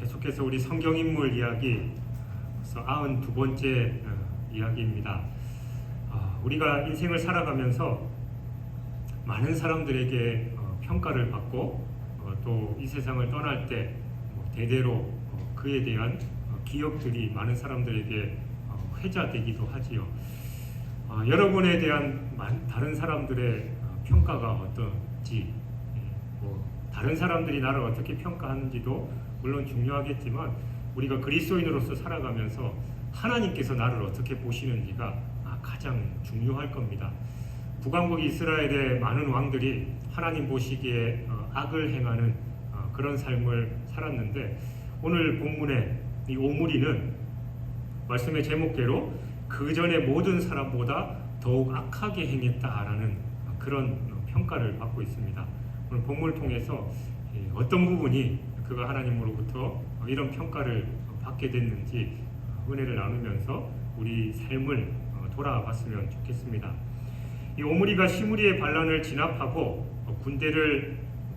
계속해서 우리 성경 인물 이야기 92번째 이야기입니다. 우리가 인생을 살아가면서 많은 사람들에게 평가를 받고 또 이 세상을 떠날 때 대대로 그에 대한 기억들이 많은 사람들에게 회자되기도 하지요. 여러분에 대한 다른 사람들의 평가가 어떤지, 다른 사람들이 나를 어떻게 평가하는지도 물론 중요하겠지만 우리가 그리스도인으로서 살아가면서 하나님께서 나를 어떻게 보시는지가 가장 중요할 겁니다. 북왕국 이스라엘의 많은 왕들이 하나님 보시기에 악을 행하는 그런 삶을 살았는데, 오늘 본문의 이 오므리는 말씀의 제목대로 그 전에 모든 사람보다 더욱 악하게 행했다라는 그런 평가를 받고 있습니다. 오늘 본문을 통해서 어떤 부분이 그가 하나님으로부터 이런 평가를 받게 됐는지 은혜를 나누면서 우리 삶을 돌아봤으면 좋겠습니다. 이 오므리가 시므리의 반란을 진압하고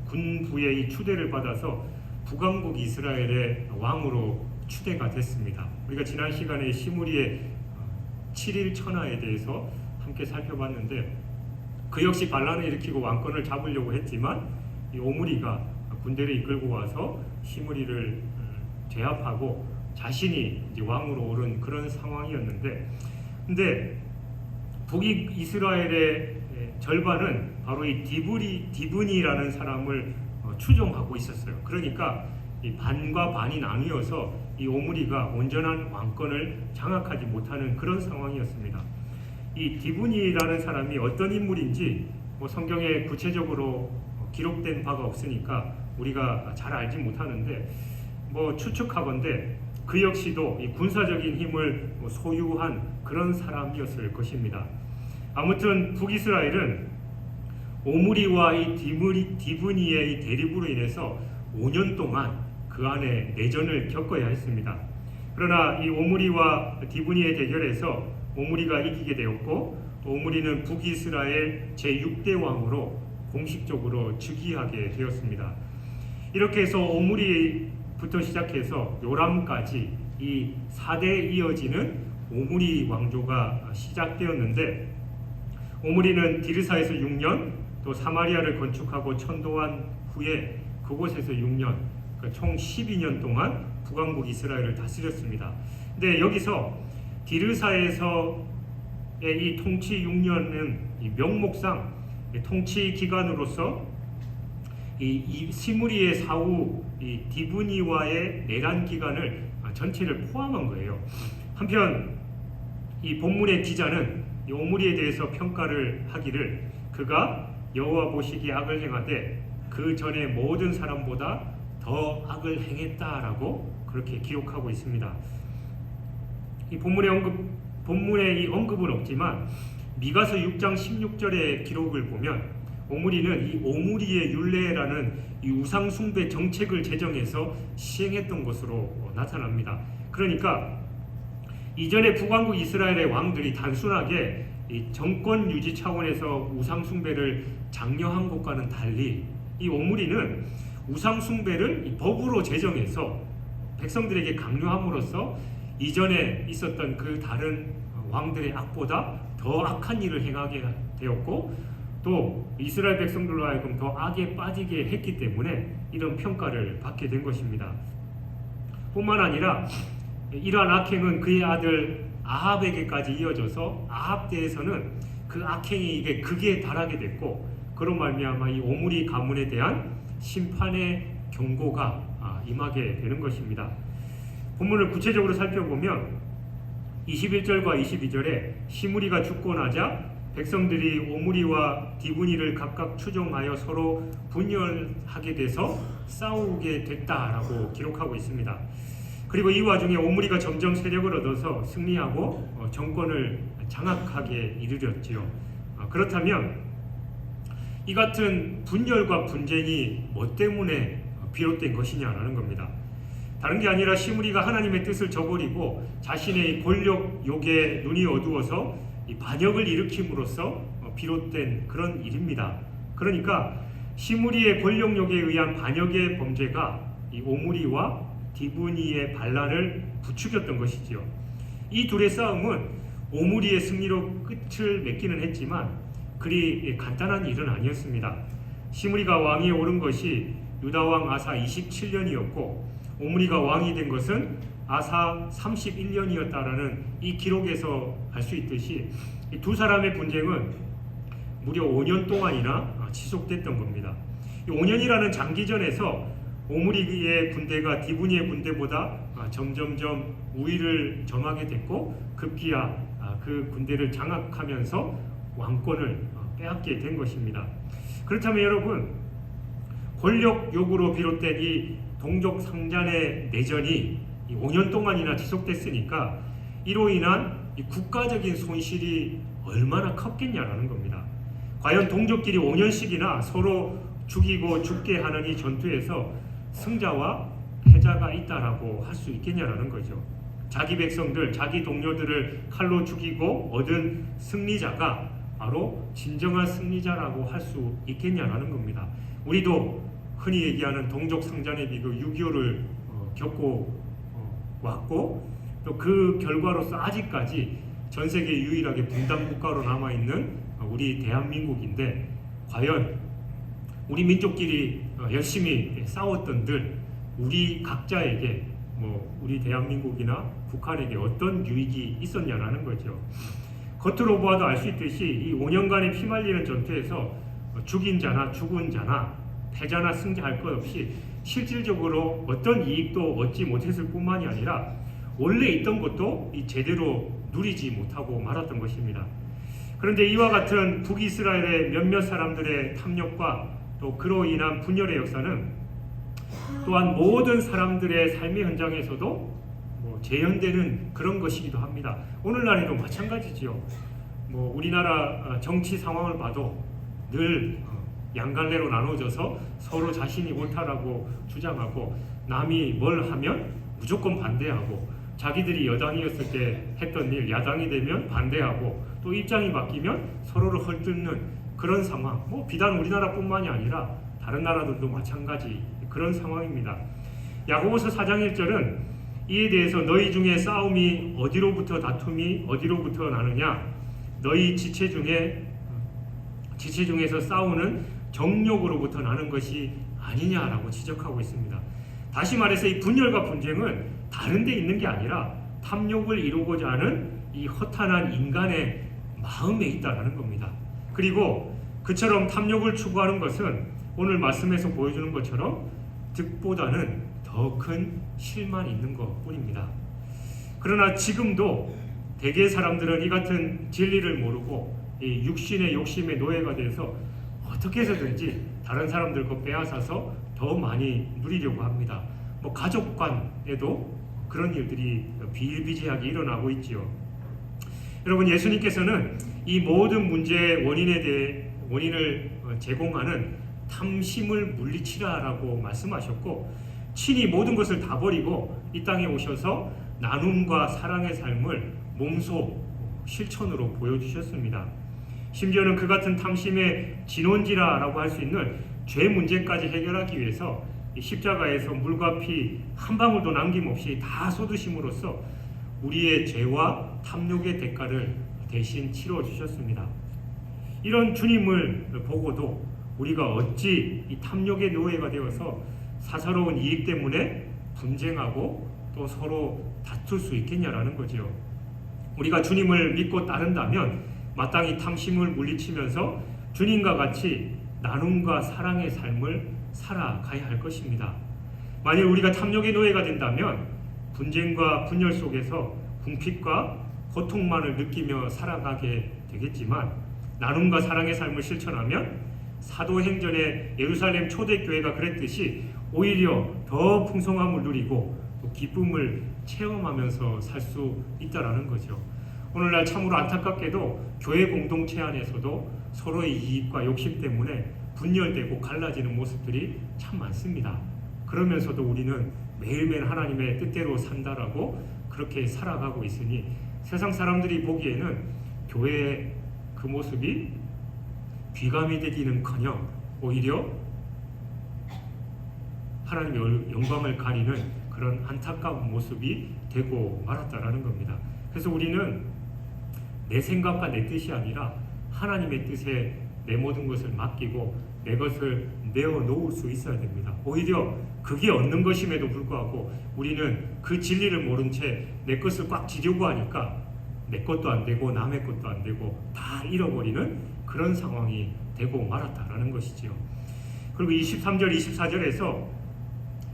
군부의 이 추대를 받아서 북왕국 이스라엘의 왕으로 추대가 됐습니다. 우리가 지난 시간에 시므리의 7일 천하에 대해서 함께 살펴봤는데, 그 역시 반란을 일으키고 왕권을 잡으려고 했지만 이 오므리가 군대를 이끌고 와서 시므리를 제압하고 자신이 이제 왕으로 오른 그런 상황이었는데, 근데 북이스라엘의 절반은 바로 이 디브니라는 사람을 추종하고 있었어요. 그러니까 이 반과 반이 나뉘어서 이 오므리가 온전한 왕권을 장악하지 못하는 그런 상황이었습니다. 이 디브니라는 사람이 어떤 인물인지 성경에 구체적으로 기록된 바가 없으니까 우리가 잘 알지 못하는데, 추측하건대 그 역시도 이 군사적인 힘을 소유한 그런 사람이었을 것입니다. 아무튼 북이스라엘은 오므리와 이 디브니의 이 대립으로 인해서 5년 동안 그 안에 내전을 겪어야 했습니다. 그러나 이 오므리와 디브니의 대결에서 오므리가 이기게 되었고, 오므리는 북이스라엘 제6대 왕으로 공식적으로 즉위하게 되었습니다. 이렇게 해서 오므리부터 시작해서 요람까지 이 4대에 이어지는 오므리 왕조가 시작되었는데, 오므리는 디르사에서 6년, 또 사마리아를 건축하고 천도한 후에 그곳에서 6년, 총 12년 동안 북왕국 이스라엘을 다스렸습니다. 근데 여기서 디르사에서의 이 통치 6년은 이 명목상 통치 기간으로서 이 시므리의 사후 이 디브니와의 내란 기간을 전체를 포함한 거예요. 한편 이 본문의 기자는 이 오므리에 대해서 평가를 하기를, 그가 여호와 보시기에 악을 행하되 그 전에 모든 사람보다 더 악을 행했다라고 그렇게 기록하고 있습니다. 이 본문의 이 언급은 없지만 미가서 6장 16절의 기록을 보면 오므리는 이 오므리의 율례라는 이 우상 숭배 정책을 제정해서 시행했던 것으로 나타납니다. 그러니까 이전에 북왕국 이스라엘의 왕들이 단순하게 이 정권 유지 차원에서 우상 숭배를 장려한 것과는 달리 이 오므리는 우상 숭배를 법으로 제정해서 백성들에게 강요함으로써 이전에 있었던 그 다른 왕들의 악보다 더 악한 일을 행하게 되었고, 또 이스라엘 백성들로 하여금 더 악에 빠지게 했기 때문에 이런 평가를 받게 된 것입니다. 뿐만 아니라 이러한 악행은 그의 아들 아합에게까지 이어져서 아합 때에서는 그 악행이 이게 극에 달하게 됐고, 그로 말미암아 이 오므리 가문에 대한 심판의 경고가 임하게 되는 것입니다. 본문을 구체적으로 살펴보면 21절과 22절에 시므리가 죽고 나자 백성들이 오므리와 디브니를 각각 추종하여 서로 분열하게 돼서 싸우게 됐다라고 기록하고 있습니다. 그리고 이 와중에 오므리가 점점 세력을 얻어서 승리하고 정권을 장악하게 이르렀지요. 그렇다면 이 같은 분열과 분쟁이 뭐 때문에 비롯된 것이냐라는 겁니다. 다른 게 아니라 시므리가 하나님의 뜻을 저버리고 자신의 권력 욕에 눈이 어두워서 이 반역을 일으킴으로써 비롯된 그런 일입니다. 그러니까 시므리의 권력욕에 의한 반역의 범죄가 이 오므리와 디브니의 반란을 부추겼던 것이지요. 이 둘의 싸움은 오므리의 승리로 끝을 맺기는 했지만 그리 간단한 일은 아니었습니다. 시므리가 왕위에 오른 것이 유다왕 아사 27년이었고 오므리가 왕이 된 것은 아사 31년이었다라는 이 기록에서 알 수 있듯이 이 두 사람의 분쟁은 무려 5년 동안이나 지속됐던 겁니다. 이 5년이라는 장기전에서 오므리의 군대가 디브니의 군대보다 점점점 우위를 점하게 됐고 급기야 그 군대를 장악하면서 왕권을 빼앗게 된 것입니다. 그렇다면 여러분, 권력 욕구로 비롯된 이 동족 상잔의 내전이 5년 동안이나 지속됐으니까 이로 인한 이 국가적인 손실이 얼마나 컸겠냐라는 겁니다. 과연 동족끼리 5년씩이나 서로 죽이고 죽게 하는 이 전투에서 승자와 패자가 있다라고 할 수 있겠냐라는 거죠. 자기 백성들, 자기 동료들을 칼로 죽이고 얻은 승리자가 바로 진정한 승리자라고 할 수 있겠냐라는 겁니다. 우리도 흔히 얘기하는 동족 상잔의 비극 6.25를 겪고 왔고 또 그 결과로서 아직까지 전 세계 유일하게 분단 국가로 남아 있는 우리 대한민국인데 과연 우리 민족끼리 열심히 싸웠던들 우리 각자에게 우리 대한민국이나 북한에게 어떤 유익이 있었냐라는 거죠. 겉으로 보아도 알 수 있듯이 이 5년간의 피말리는 전투에서 죽인 자나 죽은 자나 패자나 승자할 것 없이 실질적으로 어떤 이익도 얻지 못했을 뿐만이 아니라 원래 있던 것도 제대로 누리지 못하고 말았던 것입니다. 그런데 이와 같은 북이스라엘의 몇몇 사람들의 탐욕과 또 그로 인한 분열의 역사는 또한 모든 사람들의 삶의 현장에서도 재현되는 그런 것이기도 합니다. 오늘날에도 마찬가지지요. 우리나라 정치 상황을 봐도 늘 양갈래로 나눠져서 서로 자신이 옳다라고 주장하고 남이 뭘 하면 무조건 반대하고 자기들이 여당이었을 때 했던 일 야당이 되면 반대하고 또 입장이 바뀌면 서로를 헐뜯는 그런 상황. 비단 우리나라뿐만이 아니라 다른 나라들도 마찬가지 그런 상황입니다. 야고보서 4장 1절은 이에 대해서 너희 중에 싸움이 어디로부터 다툼이 어디로부터 나느냐 너희 지체 중에서 싸우는 정욕으로부터 나는 것이 아니냐라고 지적하고 있습니다. 다시 말해서 이 분열과 분쟁은 다른 데 있는 게 아니라 탐욕을 이루고자 하는 이 허탄한 인간의 마음에 있다라는 겁니다. 그리고 그처럼 탐욕을 추구하는 것은 오늘 말씀에서 보여주는 것처럼 득보다는 더 큰 실만 있는 것뿐입니다. 그러나 지금도 대개 사람들은 이 같은 진리를 모르고 이 육신의 욕심의 노예가 돼서 어떻게 해서든지 다른 사람들 거 빼앗아서 더 많이 누리려고 합니다. 가족 간에도 그런 일들이 비일비재하게 일어나고 있지요. 여러분, 예수님께서는 이 모든 문제의 원인을 제공하는 탐심을 물리치라라고 말씀하셨고 친히 모든 것을 다 버리고 이 땅에 오셔서 나눔과 사랑의 삶을 몸소 실천으로 보여주셨습니다. 심지어는 그 같은 탐심의 진원지라라고 할 수 있는 죄 문제까지 해결하기 위해서 십자가에서 물과 피 한 방울도 남김없이 다 쏟으심으로써 우리의 죄와 탐욕의 대가를 대신 치러주셨습니다. 이런 주님을 보고도 우리가 어찌 이 탐욕의 노예가 되어서 사사로운 이익 때문에 분쟁하고 또 서로 다툴 수 있겠냐라는 거죠. 우리가 주님을 믿고 따른다면 마땅히 탐심을 물리치면서 주님과 같이 나눔과 사랑의 삶을 살아가야 할 것입니다. 만일 우리가 탐욕의 노예가 된다면 분쟁과 분열 속에서 궁핍과 고통만을 느끼며 살아가게 되겠지만 나눔과 사랑의 삶을 실천하면 사도행전의 예루살렘 초대교회가 그랬듯이 오히려 더 풍성함을 누리고 또 기쁨을 체험하면서 살 수 있다라는 거죠. 오늘날 참으로 안타깝게도 교회 공동체 안에서도 서로의 이익과 욕심 때문에 분열되고 갈라지는 모습들이 참 많습니다. 그러면서도 우리는 매일매일 하나님의 뜻대로 산다라고 그렇게 살아가고 있으니 세상 사람들이 보기에는 교회의 그 모습이 귀감이 되기는커녕 오히려 하나님의 영광을 가리는 그런 안타까운 모습이 되고 말았다라는 겁니다. 그래서 우리는 내 생각과 내 뜻이 아니라 하나님의 뜻에 내 모든 것을 맡기고 내 것을 내어놓을 수 있어야 됩니다. 오히려 그게 얻는 것임에도 불구하고 우리는 그 진리를 모른 채 내 것을 꽉 쥐려고 하니까 내 것도 안 되고 남의 것도 안 되고 다 잃어버리는 그런 상황이 되고 말았다라는 것이지요. 그리고 23절, 24절에서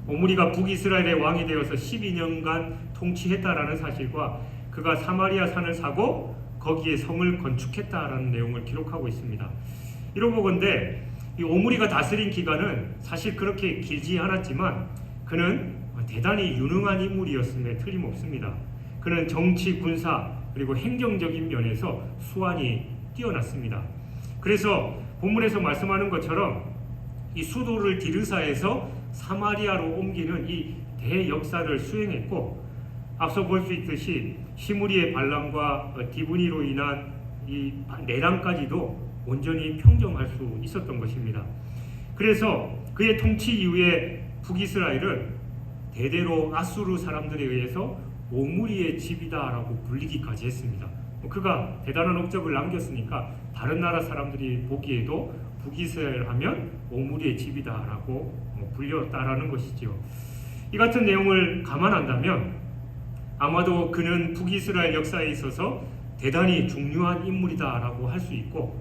오므리가 북이스라엘의 왕이 되어서 12년간 통치했다라는 사실과 그가 사마리아 산을 사고 거기에 성을 건축했다라는 내용을 기록하고 있습니다. 이러보건대 이 오므리가 다스린 기간은 사실 그렇게 길지 않았지만 그는 대단히 유능한 인물이었음에 틀림없습니다. 그는 정치, 군사 그리고 행정적인 면에서 수완이 뛰어났습니다. 그래서 본문에서 말씀하는 것처럼 이 수도를 디르사에서 사마리아로 옮기는 이 대역사를 수행했고 앞서 볼 수 있듯이 시므리의 반란과 디브니로 인한 이 내란까지도 온전히 평정할 수 있었던 것입니다. 그래서 그의 통치 이후에 북이스라엘은 대대로 아수르 사람들에 의해서 오므리의 집이다라고 불리기까지 했습니다. 그가 대단한 업적을 남겼으니까 다른 나라 사람들이 보기에도 북이스라엘 하면 오므리의 집이다라고 불렸다라는 것이지요. 이 같은 내용을 감안한다면 아마도 그는 북이스라엘 역사에 있어서 대단히 중요한 인물이다라고 할 수 있고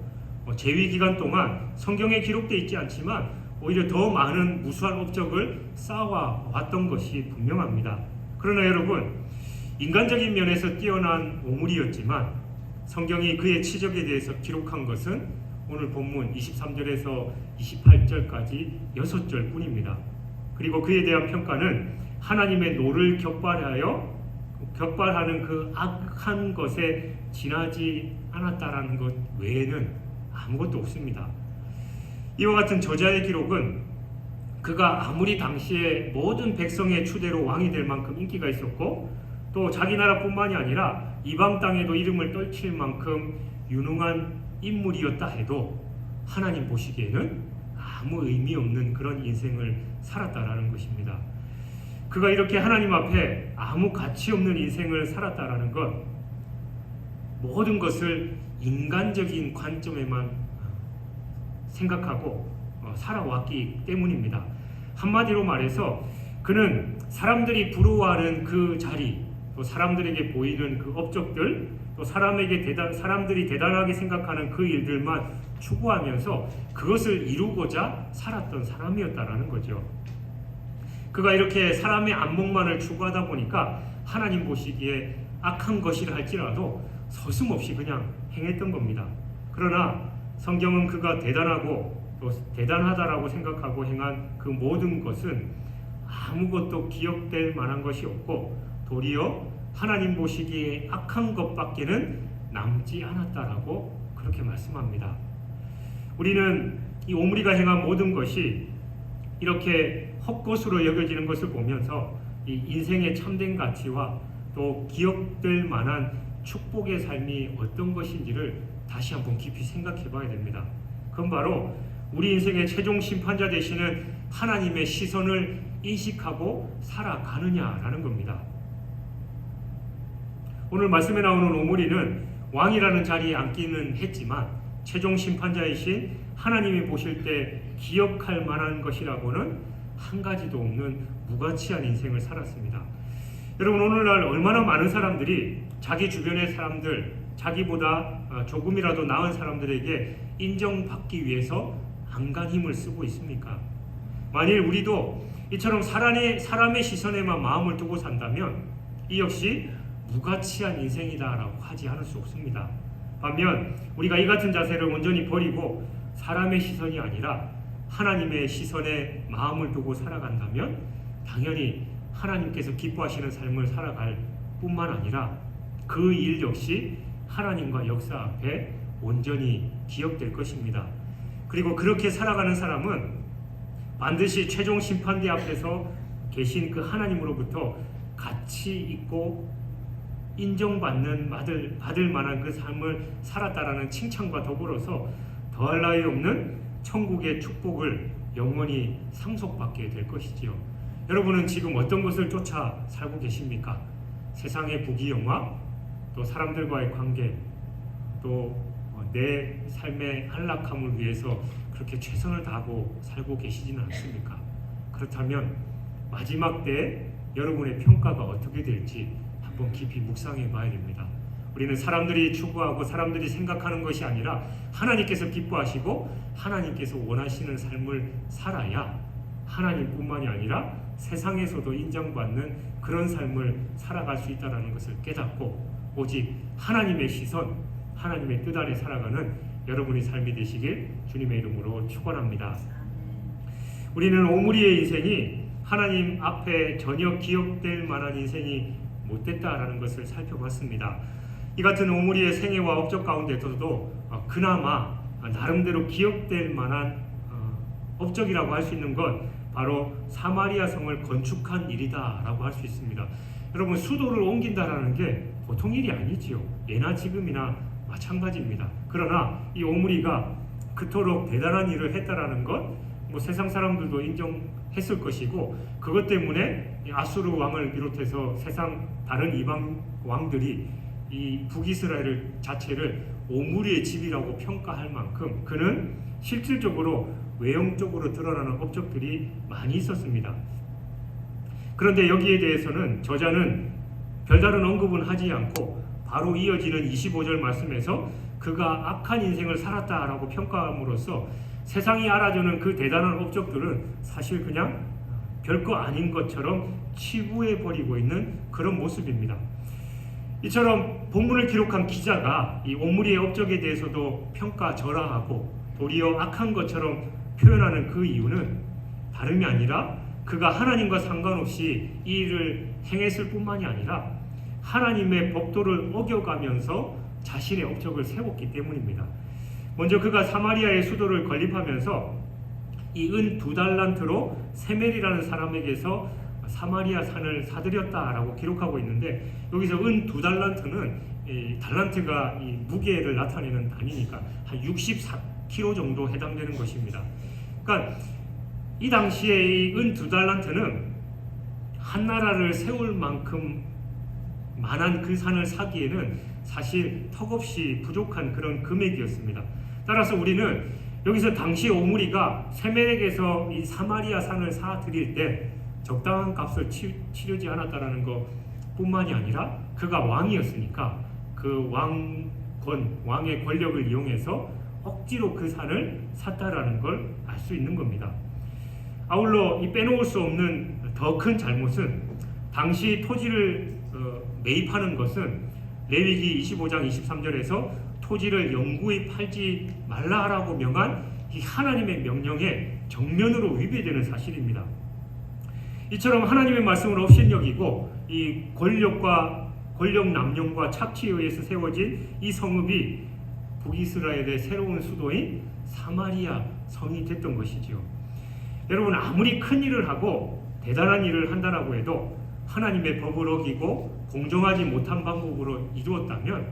재위 기간 동안 성경에 기록되어 있지 않지만 오히려 더 많은 무수한 업적을 쌓아왔던 것이 분명합니다. 그러나 여러분, 인간적인 면에서 뛰어난 오므리였지만 성경이 그의 치적에 대해서 기록한 것은 오늘 본문 23절에서 28절까지 6절 뿐입니다. 그리고 그에 대한 평가는 하나님의 노를 격발하는 그 악한 것에 지나지 않았다라는 것 외에는 아무것도 없습니다. 이와 같은 저자의 기록은 그가 아무리 당시에 모든 백성의 추대로 왕이 될 만큼 인기가 있었고 또 자기 나라뿐만이 아니라 이방 땅에도 이름을 떨칠 만큼 유능한 인물이었다 해도 하나님 보시기에는 아무 의미 없는 그런 인생을 살았다라는 것입니다. 그가 이렇게 하나님 앞에 아무 가치 없는 인생을 살았다라는 것, 모든 것을 인간적인 관점에만 생각하고 살아왔기 때문입니다. 한마디로 말해서 그는 사람들이 부러워하는 그 자리, 또 사람들에게 보이는 그 업적들, 또 사람들이 대단하게 생각하는 그 일들만 추구하면서 그것을 이루고자 살았던 사람이었다라는 거죠. 그가 이렇게 사람의 안목만을 추구하다 보니까 하나님 보시기에 악한 것이라 할지라도 서슴없이 그냥 행했던 겁니다. 그러나 성경은 그가 대단하고 또 대단하다라고 생각하고 행한 그 모든 것은 아무것도 기억될 만한 것이 없고 도리어 하나님 보시기에 악한 것밖에는 남지 않았다라고 그렇게 말씀합니다. 우리는 이 오므리가 행한 모든 것이 이렇게 헛것으로 여겨지는 것을 보면서 이 인생의 참된 가치와 또 기억될 만한 축복의 삶이 어떤 것인지를 다시 한번 깊이 생각해 봐야 됩니다. 그건 바로 우리 인생의 최종 심판자 되시는 하나님의 시선을 인식하고 살아가느냐라는 겁니다. 오늘 말씀에 나오는 오므리는 왕이라는 자리에 앉기는 했지만 최종 심판자이신 하나님이 보실 때 기억할 만한 것이라고는 한 가지도 없는 무가치한 인생을 살았습니다. 여러분, 오늘날 얼마나 많은 사람들이 자기 주변의 사람들, 자기보다 조금이라도 나은 사람들에게 인정받기 위해서 안간 힘을 쓰고 있습니까? 만일 우리도 이처럼 사람의 시선에만 마음을 두고 산다면 이 역시 무가치한 인생이다라고 하지 않을 수 없습니다. 반면 우리가 이 같은 자세를 온전히 버리고 사람의 시선이 아니라 하나님의 시선에 마음을 두고 살아간다면 당연히 하나님께서 기뻐하시는 삶을 살아갈 뿐만 아니라 그 일 역시 하나님과 역사 앞에 온전히 기억될 것입니다. 그리고 그렇게 살아가는 사람은 반드시 최종 심판대 앞에서 계신 그 하나님으로부터 가치 있고 인정받는 받을 만한 그 삶을 살았다라는 칭찬과 더불어서 더할 나위 없는 천국의 축복을 영원히 상속받게 될 것이지요. 여러분은 지금 어떤 것을 쫓아 살고 계십니까? 세상의 부귀영화, 또 사람들과의 관계, 또 내 삶의 안락함을 위해서 그렇게 최선을 다하고 살고 계시지는 않습니까? 그렇다면 마지막 때 여러분의 평가가 어떻게 될지 한번 깊이 묵상해 봐야 됩니다. 우리는 사람들이 추구하고 사람들이 생각하는 것이 아니라 하나님께서 기뻐하시고 하나님께서 원하시는 삶을 살아야 하나님뿐만이 아니라 세상에서도 인정받는 그런 삶을 살아갈 수 있다는 것을 깨닫고 오직 하나님의 시선, 하나님의 뜻 아래 살아가는 여러분의 삶이 되시길 주님의 이름으로 축원합니다. 우리는 오므리의 인생이 하나님 앞에 전혀 기억될 만한 인생이 못됐다라는 것을 살펴봤습니다. 이 같은 오므리의 생애와 업적 가운데서도 그나마 나름대로 기억될 만한 업적이라고 할 수 있는 것, 바로 사마리아 성을 건축한 일이다라고 할 수 있습니다. 여러분, 수도를 옮긴다라는 게 보통 일이 아니지요. 예나 지금이나 마찬가지입니다. 그러나 이 오므리가 그토록 대단한 일을 했다라는 것, 세상 사람들도 인정했을 것이고, 그것 때문에 아수르 왕을 비롯해서 세상 다른 이방 왕들이 이 북이스라엘 자체를 오므리의 집이라고 평가할 만큼 그는 실질적으로 외형적으로 드러나는 업적들이 많이 있었습니다. 그런데 여기에 대해서는 저자는 별다른 언급은 하지 않고 바로 이어지는 25절 말씀에서 그가 악한 인생을 살았다라고 평가함으로써 세상이 알아주는 그 대단한 업적들은 사실 그냥 별거 아닌 것처럼 치부해버리고 있는 그런 모습입니다. 이처럼 본문을 기록한 기자가 이 오므리의 업적에 대해서도 평가절하하고 도리어 악한 것처럼 표현하는 그 이유는 다름이 아니라 그가 하나님과 상관없이 이 일을 행했을 뿐만이 아니라 하나님의 법도를 어겨가면서 자신의 업적을 세웠기 때문입니다. 먼저 그가 사마리아의 수도를 건립하면서 이 은 2달란트로 세멜이라는 사람에게서 사마리아 산을 사들였다라고 기록하고 있는데, 여기서 은 2달란트는 달란트가 이 무게를 나타내는 단위니까 한 64kg 정도 해당되는 것입니다. 그러니까 이 당시에 이 은 2달란트는 한 나라를 세울 만큼 만한 그 산을 사기에는 사실 턱없이 부족한 그런 금액이었습니다. 따라서 우리는 여기서 당시 오므리가 세멜에게서 이 사마리아 산을 사들일 때 적당한 값을 치르지 않았다라는 것 뿐만이 아니라 그가 왕이었으니까 그 왕의 권력을 이용해서 억지로 그 산을 샀다라는 걸 알 수 있는 겁니다. 아울러 이 빼놓을 수 없는 더 큰 잘못은 당시 토지를 매입하는 것은 레위기 25장 23절에서 토지를 영구히 팔지 말라라고 명한 이 하나님의 명령에 정면으로 위배되는 사실입니다. 이처럼 하나님의 말씀을 업신여기고 이 권력 남용과 착취에 의해서 세워진 이 성읍이 북이스라엘의 새로운 수도인 사마리아 성이 됐던 것이지요. 여러분, 아무리 큰 일을 하고 대단한 일을 한다라고 해도 하나님의 법을 어기고 공정하지 못한 방법으로 이루었다면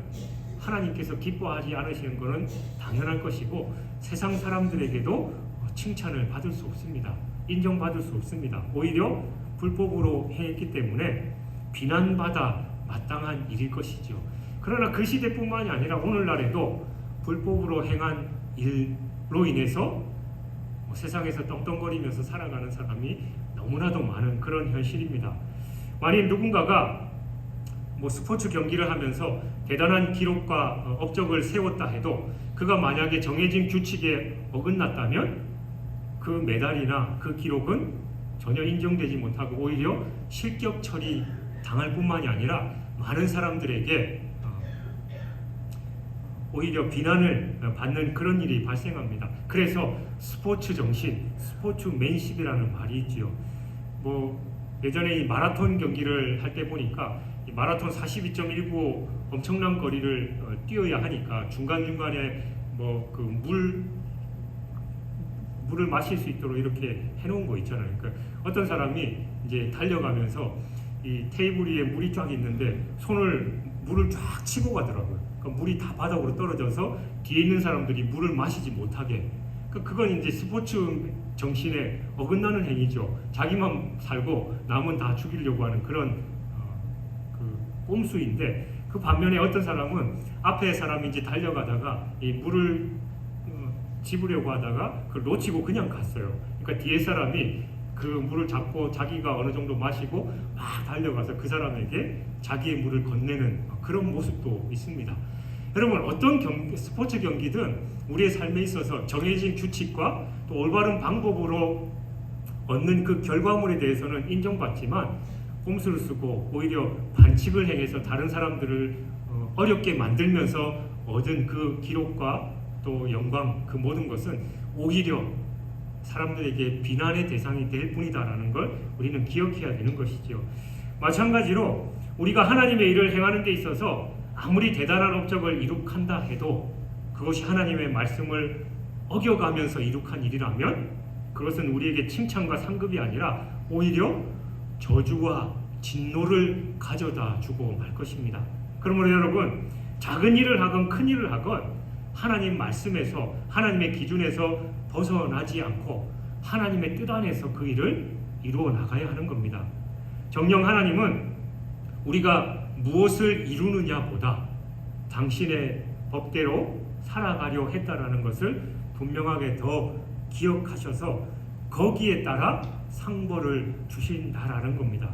하나님께서 기뻐하지 않으시는 것은 당연할 것이고 세상 사람들에게도 칭찬을 받을 수 없습니다. 인정받을 수 없습니다. 오히려 불법으로 행했기 때문에 비난받아 마땅한 일일 것이죠. 그러나 그 시대뿐만이 아니라 오늘날에도 불법으로 행한 일로 인해서 세상에서 떵떵거리면서 살아가는 사람이 너무나도 많은 그런 현실입니다. 만일 누군가가 스포츠 경기를 하면서 대단한 기록과 업적을 세웠다 해도 그가 만약에 정해진 규칙에 어긋났다면 그 메달이나 그 기록은 전혀 인정되지 못하고 오히려 실격 처리 당할 뿐만이 아니라 많은 사람들에게 오히려 비난을 받는 그런 일이 발생합니다. 그래서 스포츠 정신, 스포츠맨십이라는 말이 있지요. 예전에 이 마라톤 경기를 할 때 보니까 이 마라톤 42.19 엄청난 거리를 뛰어야 하니까 중간중간에 물을 마실 수 있도록 이렇게 해놓은 거 있잖아요. 그러니까 어떤 사람이 이제 달려가면서 이 테이블 위에 물이 쫙 있는데 물을 쫙 치고 가더라고요. 그러니까 물이 다 바닥으로 떨어져서 뒤에 있는 사람들이 물을 마시지 못하게. 그건 이제 스포츠 정신에 어긋나는 행위죠. 자기만 살고 남은 다 죽이려고 하는 그런 그 꼼수인데, 그 반면에 어떤 사람은 앞에 사람이 이제 달려가다가 이 물을 집으려고 하다가 그걸 놓치고 그냥 갔어요. 그러니까 뒤에 사람이 그 물을 잡고 자기가 어느 정도 마시고 막 달려가서 그 사람에게 자기의 물을 건네는 그런 모습도 있습니다. 여러분, 어떤 스포츠 경기든 우리의 삶에 있어서 정해진 규칙과 또 올바른 방법으로 얻는 그 결과물에 대해서는 인정받지만, 꼼수를 쓰고 오히려 반칙을 행해서 다른 사람들을 어렵게 만들면서 얻은 그 기록과 또 영광, 그 모든 것은 오히려 사람들에게 비난의 대상이 될 뿐이다라는 걸 우리는 기억해야 되는 것이죠. 마찬가지로 우리가 하나님의 일을 행하는 데 있어서 아무리 대단한 업적을 이룩한다 해도 그것이 하나님의 말씀을 어겨가면서 이룩한 일이라면 그것은 우리에게 칭찬과 상급이 아니라 오히려 저주와 진노를 가져다 주고 말 것입니다. 그러므로 여러분, 작은 일을 하건 큰 일을 하건 하나님 말씀에서, 하나님의 기준에서 벗어나지 않고 하나님의 뜻 안에서 그 일을 이루어 나가야 하는 겁니다. 정녕 하나님은 우리가 무엇을 이루느냐보다 당신의 법대로 살아가려 했다라는 것을 분명하게 더 기억하셔서 거기에 따라 상벌을 주신다라는 겁니다.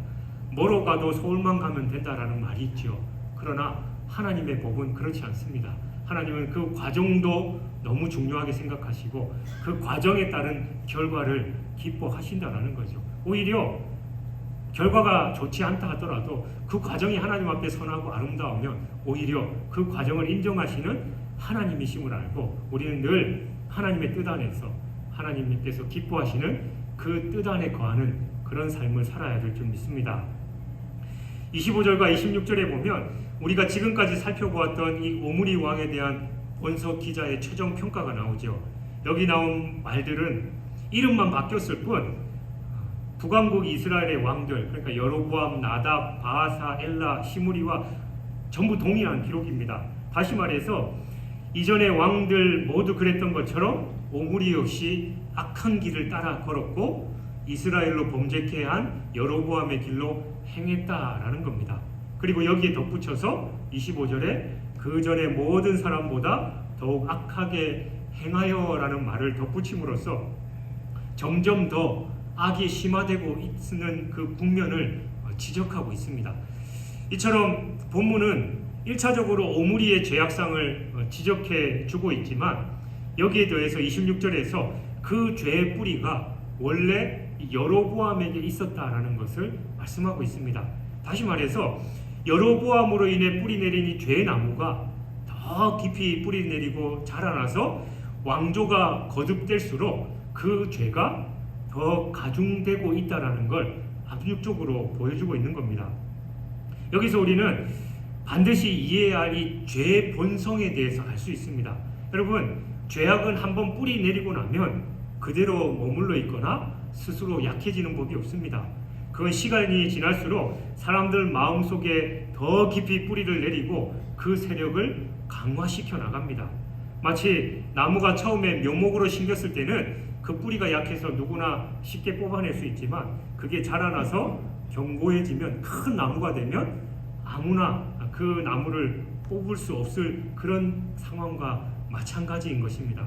뭐로 가도 서울만 가면 된다라는 말이 있죠. 그러나 하나님의 법은 그렇지 않습니다. 하나님은 그 과정도 너무 중요하게 생각하시고 그 과정에 따른 결과를 기뻐하신다라는 거죠. 오히려 결과가 좋지 않다 하더라도 그 과정이 하나님 앞에 선하고 아름다우면 오히려 그 과정을 인정하시는 하나님이심을 알고 우리는 늘 하나님의 뜻 안에서 하나님께서 기뻐하시는 그 뜻 안에 거하는 그런 삶을 살아야 될 줄 믿습니다. 25절과 26절에 보면 우리가 지금까지 살펴보았던 이 오므리 왕에 대한 본서 기자의 최종 평가가 나오죠. 여기 나온 말들은 이름만 바뀌었을 뿐 북왕국 이스라엘의 왕들, 그러니까 여로보암, 나답, 바하사, 엘라, 시므리와 전부 동일한 기록입니다. 다시 말해서 이전의 왕들 모두 그랬던 것처럼 오므리 역시 악한 길을 따라 걸었고 이스라엘로 범죄케 한 여로보암의 길로 행했다라는 겁니다. 그리고 여기에 덧붙여서 25절에 그 전에 모든 사람보다 더욱 악하게 행하여라는 말을 덧붙임으로써 점점 더 악이 심화되고 있는 그 국면을 지적하고 있습니다. 이처럼 본문은 1차적으로 오므리의 죄악상을 지적해 주고 있지만 여기에 더해서 26절에서 그 죄의 뿌리가 원래 여로보암에게 있었다라는 것을 말씀하고 있습니다. 다시 말해서 여로보암으로 인해 뿌리 내린 이 죄의 나무가 더 깊이 뿌리 내리고 자라나서 왕조가 거듭될수록 그 죄가 더 가중되고 있다라는 걸 압축적으로 보여주고 있는 겁니다. 여기서 우리는 반드시 이해해야 할 이 죄의 본성에 대해서 알 수 있습니다. 여러분, 죄악은 한번 뿌리 내리고 나면 그대로 머물러 있거나 스스로 약해지는 법이 없습니다. 그건 시간이 지날수록 사람들 마음속에 더 깊이 뿌리를 내리고 그 세력을 강화시켜 나갑니다. 마치 나무가 처음에 묘목으로 심겼을 때는 그 뿌리가 약해서 누구나 쉽게 뽑아낼 수 있지만 그게 자라나서 견고해지면 큰 나무가 되면 아무나 그 나무를 뽑을 수 없을 그런 상황과 마찬가지인 것입니다.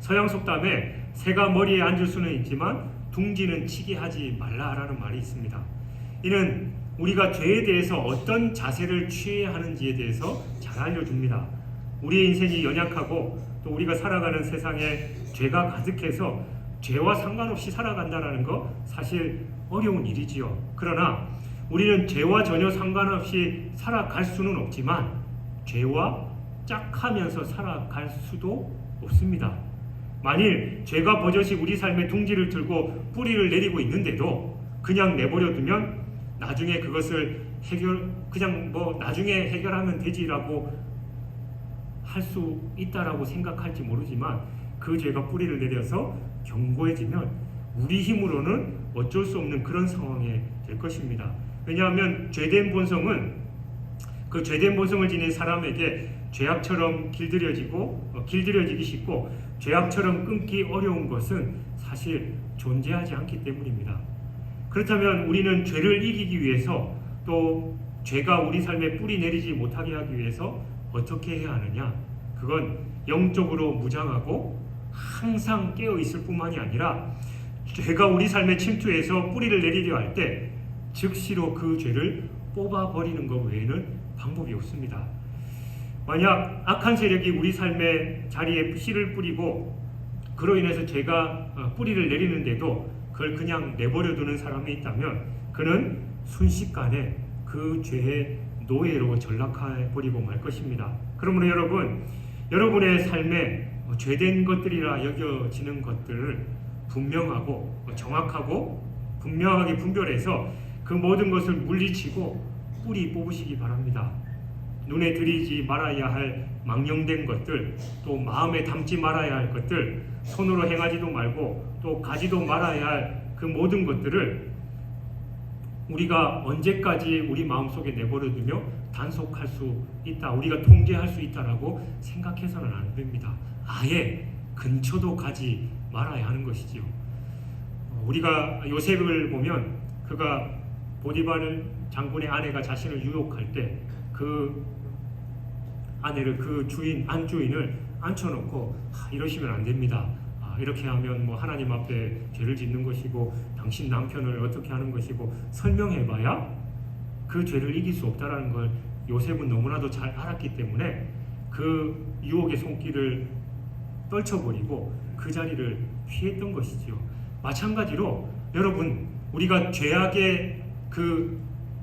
서양 속담에 새가 머리에 앉을 수는 있지만 둥지는 치게 하지 말라라는 말이 있습니다. 이는 우리가 죄에 대해서 어떤 자세를 취해야 하는지에 대해서 잘 알려줍니다. 우리의 인생이 연약하고 또 우리가 살아가는 세상에 죄가 가득해서 죄와 상관없이 살아간다는 거 사실 어려운 일이지요. 그러나 우리는 죄와 전혀 상관없이 살아갈 수는 없지만 죄와 짝하면서 살아갈 수도 없습니다. 만일 죄가 버젓이 우리 삶의 둥지를 들고 뿌리를 내리고 있는데도 그냥 내버려 두면 나중에 그것을 그냥 나중에 해결하면 되지라고 할 수 있다라고 생각할지 모르지만 그 죄가 뿌리를 내려서 견고해지면 우리 힘으로는 어쩔 수 없는 그런 상황에 될 것입니다. 왜냐하면 죄된 본성은 그 죄된 본성을 지닌 사람에게 죄악처럼 길들여지기 쉽고 죄악처럼 끊기 어려운 것은 사실 존재하지 않기 때문입니다. 그렇다면 우리는 죄를 이기기 위해서, 또 죄가 우리 삶에 뿌리 내리지 못하게 하기 위해서 어떻게 해야 하느냐? 그건 영적으로 무장하고 항상 깨어 있을 뿐만이 아니라, 죄가 우리 삶에 침투해서 뿌리를 내리려 할 때 즉시로 그 죄를 뽑아버리는 것 외에는 방법이 없습니다. 만약 악한 세력이 우리 삶의 자리에 씨를 뿌리고 그로 인해서 죄가 뿌리를 내리는데도 그걸 그냥 내버려 두는 사람이 있다면, 그는 순식간에 그 죄의 노예로 전락해 버리고 말 것입니다. 그러므로 여러분의 삶에 죄된 것들이라 여겨지는 것들을 분명하고 정확하고 분명하게 분별해서 그 모든 것을 물리치고 뿌리 뽑으시기 바랍니다. 눈에 들이지 말아야 할 망령된 것들, 또 마음에 담지 말아야 할 것들, 손으로 행하지도 말고 또 가지도 말아야 할 그 모든 것들을 우리가 언제까지 우리 마음속에 내버려 두며 단속할 수 있다, 우리가 통제할 수 있다라고 생각해서는 안 됩니다. 아예 근처도 가지 말아야 하는 것이지요. 우리가 요셉을 보면, 그가 보디발 장군의 아내가 자신을 유혹할 때 그 아내를, 그 안주인을 앉혀놓고 이러시면 안 됩니다. 이렇게 하면 하나님 앞에 죄를 짓는 것이고 당신 남편을 어떻게 하는 것이고 설명해봐야 그 죄를 이길 수 없다라는 걸 요셉은 너무나도 잘 알았기 때문에 그 유혹의 손길을 떨쳐버리고 그 자리를 피했던 것이지요. 마찬가지로 여러분, 우리가 죄악의 그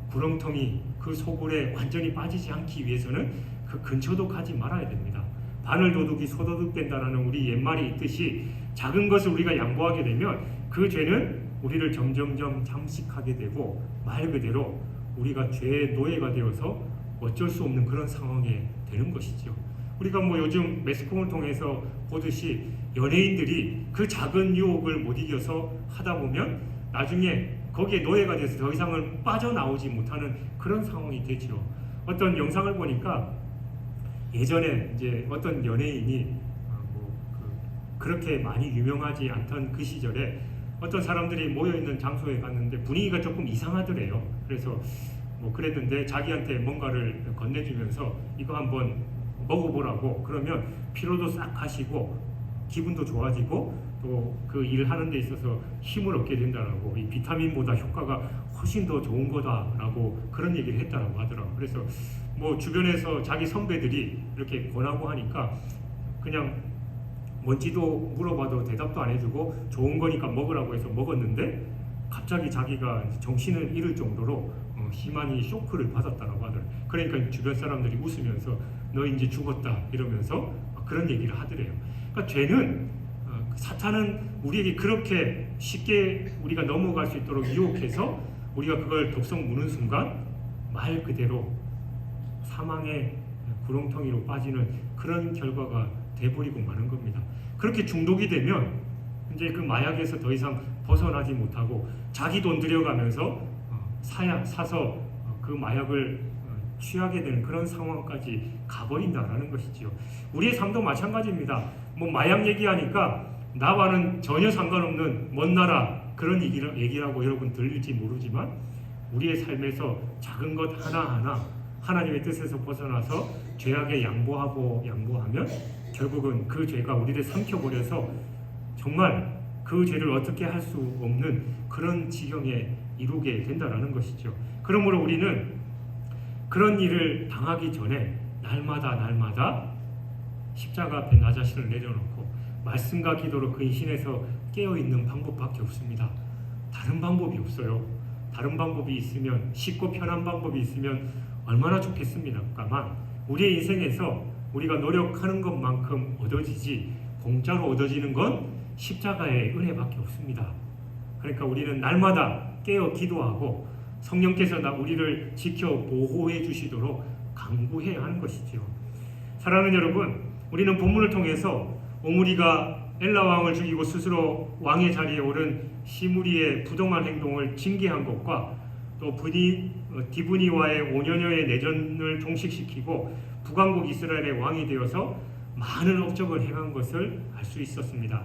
구렁텅이, 그 소굴에 완전히 빠지지 않기 위해서는 그 근처도 가지 말아야 됩니다. 바늘 도둑이 소도둑 된다라는 우리 옛말이 있듯이 작은 것을 우리가 양보하게 되면 그 죄는 우리를 점점점 잠식하게 되고, 말 그대로 우리가 죄의 노예가 되어서 어쩔 수 없는 그런 상황에 되는 것이죠. 우리가 요즘 매스컴을 통해서 보듯이 연예인들이 그 작은 유혹을 못 이겨서 하다 보면 나중에 거기에 노예가 돼서 더 이상은 빠져나오지 못하는 그런 상황이 되죠. 어떤 영상을 보니까 예전에 이제 어떤 연예인이 그렇게 많이 유명하지 않던 그 시절에 어떤 사람들이 모여있는 장소에 갔는데 분위기가 조금 이상하더래요. 그래서 그랬는데 자기한테 뭔가를 건네주면서 이거 한번 먹어보라고, 그러면 피로도 싹 가시고 기분도 좋아지고 또 그 일을 하는 데 있어서 힘을 얻게 된다라고, 이 비타민보다 효과가 훨씬 더 좋은 거다라고 그런 얘기를 했다라고 하더라고요. 그래서 주변에서 자기 선배들이 이렇게 권하고 하니까 그냥 뭔지도 물어봐도 대답도 안 해주고 좋은 거니까 먹으라고 해서 먹었는데 갑자기 자기가 정신을 잃을 정도로 심한 쇼크를 받았다라고 하더라고요. 그러니까 주변 사람들이 웃으면서 너 이제 죽었다 이러면서 그런 얘기를 하더래요. 그러니까 죄는, 사탄은 우리에게 그렇게 쉽게 우리가 넘어갈 수 있도록 유혹해서 우리가 그걸 덥석 무는 순간 말 그대로 사망의 구렁텅이로 빠지는 그런 결과가 돼버리고 마는 겁니다. 그렇게 중독이 되면 이제 그 마약에서 더 이상 벗어나지 못하고 자기 돈 들여가면서 사서 그 마약을 취하게 되는 그런 상황까지 가버린다라는 것이지요. 우리의 삶도 마찬가지입니다. 마약 얘기하니까 나와는 전혀 상관없는 먼 나라 그런 얘기라고 여러분 들릴지 모르지만, 우리의 삶에서 작은 것 하나하나 하나님의 뜻에서 벗어나서 죄악에 양보하면 결국은 그 죄가 우리를 삼켜버려서 정말 그 죄를 어떻게 할 수 없는 그런 지경에 이르게 된다라는 것이죠. 그러므로 우리는 그런 일을 당하기 전에 날마다 십자가 앞에 나 자신을 내려놓고 말씀과 기도로 근신해서 깨어있는 방법밖에 없습니다. 다른 방법이 없어요. 다른 방법이 있으면, 쉽고 편한 방법이 있으면 얼마나 좋겠습니까만, 우리의 인생에서 우리가 노력하는 것만큼 얻어지지 공짜로 얻어지는 건 십자가의 은혜밖에 없습니다. 그러니까 우리는 날마다 깨어 기도하고 성령께서 우리를 지켜 보호해 주시도록 간구해야 하는 것이죠. 사랑하는 여러분, 우리는 본문을 통해서 오므리가 엘라 왕을 죽이고 스스로 왕의 자리에 오른 시므리의 부동한 행동을 징계한 것과 또 디브니와의 5년여의 내전을 종식시키고 북왕국 이스라엘의 왕이 되어서 많은 업적을 행한 것을 알 수 있었습니다.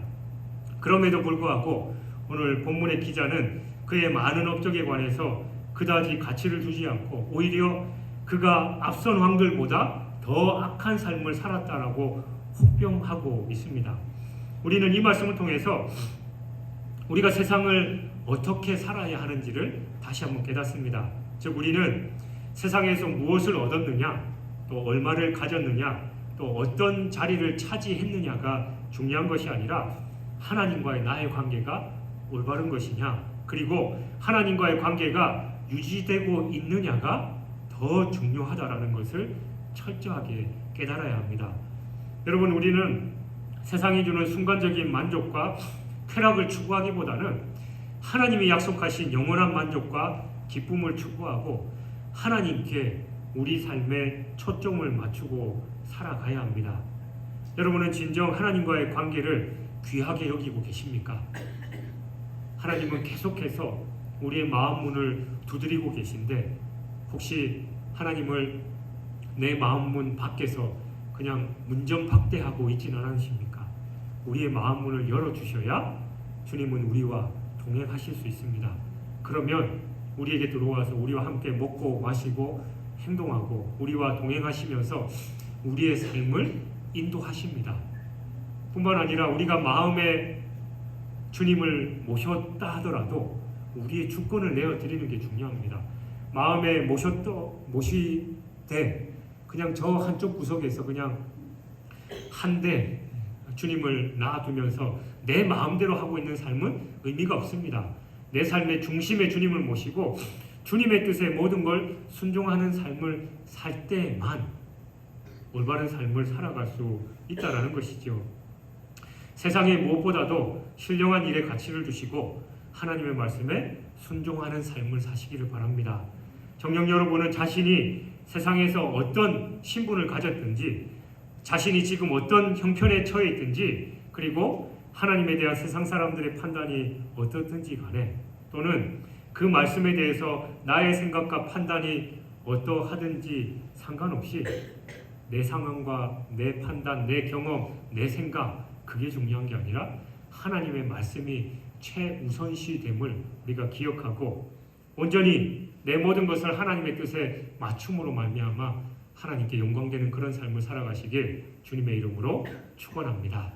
그럼에도 불구하고 오늘 본문의 기자는 그의 많은 업적에 관해서 그다지 가치를 두지 않고 오히려 그가 앞선 왕들보다 더 악한 삶을 살았다라고 혹평하고 있습니다. 우리는 이 말씀을 통해서 우리가 세상을 어떻게 살아야 하는지를 다시 한번 깨닫습니다. 즉 우리는 세상에서 무엇을 얻었느냐, 또 얼마를 가졌느냐, 또 어떤 자리를 차지했느냐가 중요한 것이 아니라 하나님과의 나의 관계가 올바른 것이냐, 그리고 하나님과의 관계가 유지되고 있느냐가 더 중요하다라는 것을 철저하게 깨달아야 합니다. 여러분, 우리는 세상이 주는 순간적인 만족과 쾌락을 추구하기보다는 하나님이 약속하신 영원한 만족과 기쁨을 추구하고 하나님께 우리 삶에 초점을 맞추고 살아가야 합니다. 여러분은 진정 하나님과의 관계를 귀하게 여기고 계십니까? 하나님은 계속해서 우리의 마음 문을 두드리고 계신데 혹시 하나님을 내 마음 문 밖에서 그냥 문전박대하고 있지는 않으십니까? 우리의 마음 문을 열어주셔야 주님은 우리와 동행하실 수 있습니다. 그러면 우리에게 들어와서 우리와 함께 먹고 마시고 행동하고 우리와 동행하시면서 우리의 삶을 인도하십니다. 뿐만 아니라 우리가 마음에 주님을 모셨다 하더라도 우리의 주권을 내어드리는 게 중요합니다. 마음에 모시되 그냥 저 한쪽 구석에서 그냥 한데 주님을 놔두면서 내 마음대로 하고 있는 삶은 의미가 없습니다. 내 삶의 중심에 주님을 모시고 주님의 뜻에 모든 걸 순종하는 삶을 살 때만 올바른 삶을 살아갈 수 있다는 것이죠. 세상에 무엇보다도 신령한 일에 가치를 두시고 하나님의 말씀에 순종하는 삶을 사시기를 바랍니다. 정녕 여러분은 자신이 세상에서 어떤 신분을 가졌든지 자신이 지금 어떤 형편에 처해 있든지 그리고 하나님에 대한 세상 사람들의 판단이 어떻든지 간에 또는 그 말씀에 대해서 나의 생각과 판단이 어떠하든지 상관없이 내 상황과 내 판단, 내 경험, 내 생각 그게 중요한 게 아니라 하나님의 말씀이 최우선시됨을 우리가 기억하고 온전히 내 모든 것을 하나님의 뜻에 맞춤으로 말미암아 하나님께 영광되는 그런 삶을 살아가시길 주님의 이름으로 축원합니다.